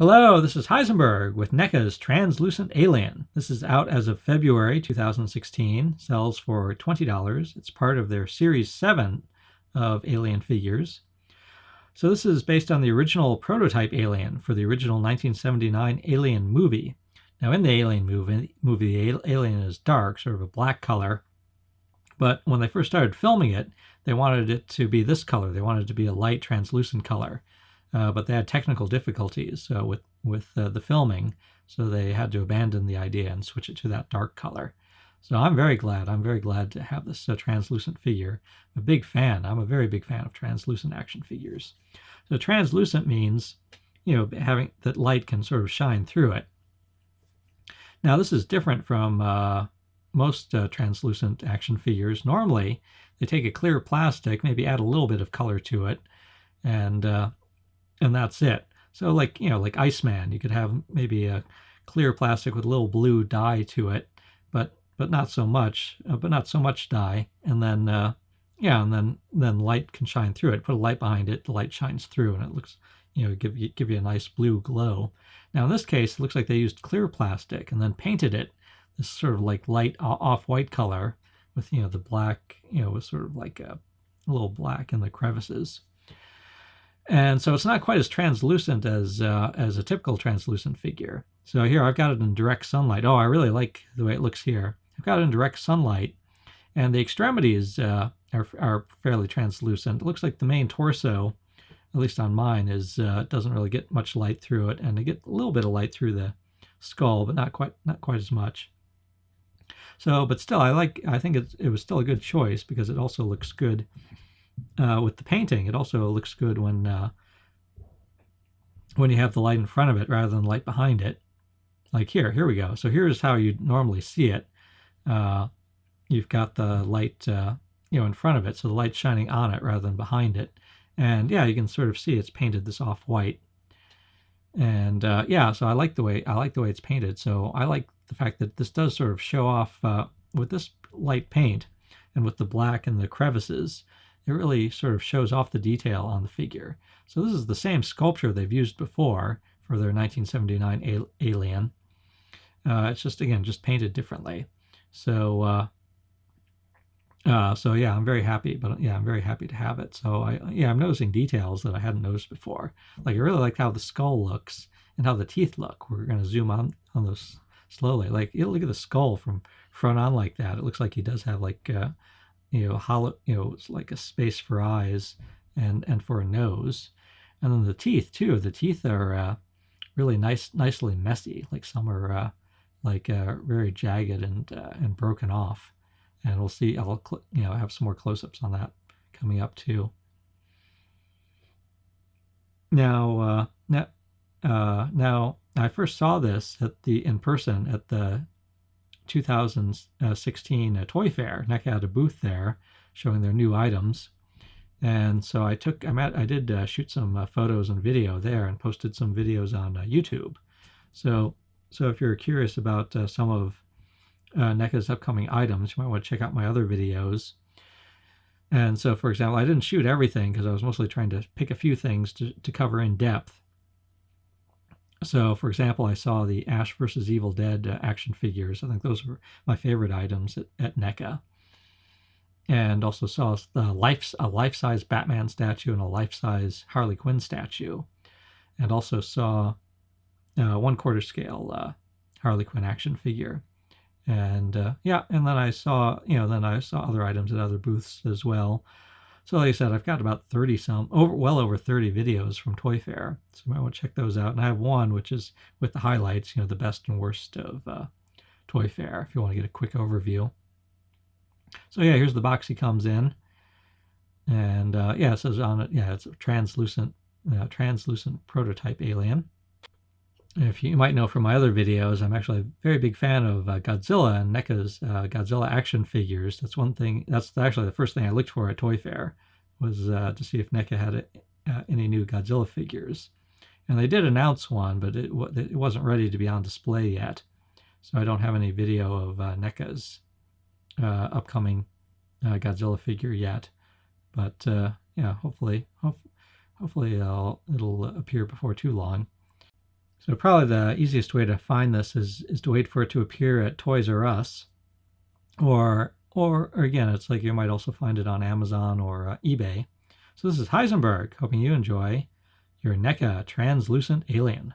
Hello, this is Heisenberg with NECA's Translucent Alien. This is out as of February 2016, sells for $20. It's part of their Series 7 of Alien figures. So this is based on the original prototype Alien for the original 1979 Alien movie. Now in the Alien movie, the alien is dark, sort of a black color, but when they first started filming it, they wanted it to be this color. They wanted it to be a light translucent color. But they had technical difficulties with the filming, so they had to abandon the idea and switch it to that dark color. So I'm very glad to have this translucent figure. I'm a big fan. I'm a very big fan of translucent action figures. So translucent means, having that light can sort of shine through it. Now this is different from most translucent action figures. Normally, they take a clear plastic, maybe add a little bit of color to it, and that's it. So like Iceman, you could have maybe a clear plastic with a little blue dye to it, but not so much, dye, and then then light can shine through it. Put a light behind it, the light shines through, and it looks, give you a nice blue glow. Now in this case, it looks like they used clear plastic and then painted it this sort of like light off-white color with the black, with sort of like a little black in the crevices. And so it's not quite as translucent as a typical translucent figure. So here I've got it in direct sunlight. Oh, I really like the way it looks here. I've got it in direct sunlight, and the extremities are fairly translucent. It looks like the main torso, at least on mine, doesn't really get much light through it, and they get a little bit of light through the skull, but not quite as much. So, but still, I think it was still a good choice because it also looks good. With the painting, it also looks good when you have the light in front of it rather than light behind it. Like here we go. So here's how you normally see it. You've got the light, in front of it, so the light's shining on it rather than behind it. And yeah, you can sort of see it's painted this off-white. And so I like the way it's painted. So I like the fact that this does sort of show off with this light paint and with the black and the crevices. It really sort of shows off the detail on the figure. So this is the same sculpture they've used before for their 1979 Alien. It's just painted differently. So yeah, I'm very happy. But yeah, I'm very happy to have it. So I'm noticing details that I hadn't noticed before. Like I really like how the skull looks and how the teeth look. We're going to zoom on those slowly. Like look at the skull from front on like that. It looks like he does have like hollow, it's like a space for eyes and for a nose. And then the teeth too. The teeth are really nicely messy. Like some are very jagged and broken off. And we'll see. I'll have some more close-ups on that coming up too. Now I first saw this in person at the 2016 Toy Fair. NECA had a booth there showing their new items, and so I did shoot some photos and video there and posted some videos on YouTube. So if you're curious about some of NECA's upcoming items, you might want to check out my other videos. And so, for example, I didn't shoot everything because I was mostly trying to pick a few things to cover in depth. So, for example, I saw the Ash vs. Evil Dead action figures. I think those were my favorite items at NECA. And also saw a life-size Batman statue and a life-size Harley Quinn statue. And also saw 1/4 scale Harley Quinn action figure. And and then I saw other items at other booths as well. So like I said, I've got about well over 30 videos from Toy Fair. So you might want to check those out. And I have one which is with the highlights, the best and worst of Toy Fair, if you want to get a quick overview. So yeah, here's the box he comes in. And it says on it, it's a translucent prototype Alien. If you might know from my other videos, I'm actually a very big fan of Godzilla and NECA's Godzilla action figures. That's one thing. That's actually the first thing I looked for at Toy Fair, was to see if NECA had any new Godzilla figures. And they did announce one, but it wasn't ready to be on display yet. So I don't have any video of NECA's upcoming Godzilla figure yet. But hopefully it'll appear before too long. So probably the easiest way to find this is to wait for it to appear at Toys R Us, or again, it's like you might also find it on Amazon or eBay. So this is Heisenberg, hoping you enjoy your NECA translucent alien.